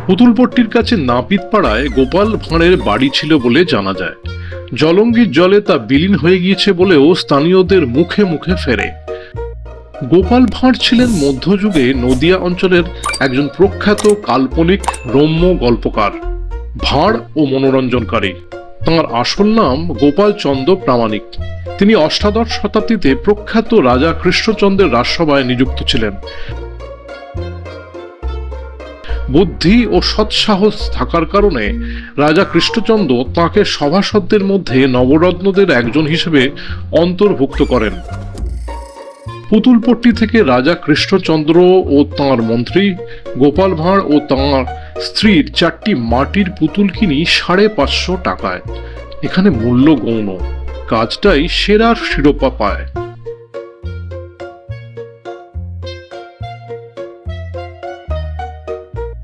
পুতুলপট্টির কাছে নাপিতপাড়ায় গোপাল ভাঁড়ের বাড়ি ছিল বলে জানা যায়। জলঙ্গির জলে তা বিলীন হয়ে গিয়েছে বলেও স্থানীয়দের মুখে মুখে ফেরে। গোপাল ভাঁড় ছিলেন মধ্যযুগে নদিয়া অঞ্চলের একজন প্রখ্যাত কাল্পনিক রম্য গল্পকার, ভাঁড় ও মনোরঞ্জনকারী। তাঁর আসল নাম গোপাল চন্দ্র প্রামাণিক। তিনি অষ্টাদশ শতাব্দীতে প্রখ্যাত রাজা কৃষ্ণচন্দ্রের রাজসভায় নিযুক্ত ছিলেন। বুদ্ধি ও সৎসাহস থাকার কারণে রাজা কৃষ্ণচন্দ্র তাঁকে সভাসদদের মধ্যে নবরত্নদের একজন হিসেবে অন্তর্ভুক্ত করেন। পুতুলপট্টি থেকে রাজা কৃষ্ণচন্দ্র ও তাঁর মন্ত্রী গোপাল ভাঁড় ও তাঁর স্ত্রীর 4টি মাটির পুতুল কিনি 550 টাকায়। এখানে মূল্য গৌণ, কাজটাই সেরার শিরোপা পায়।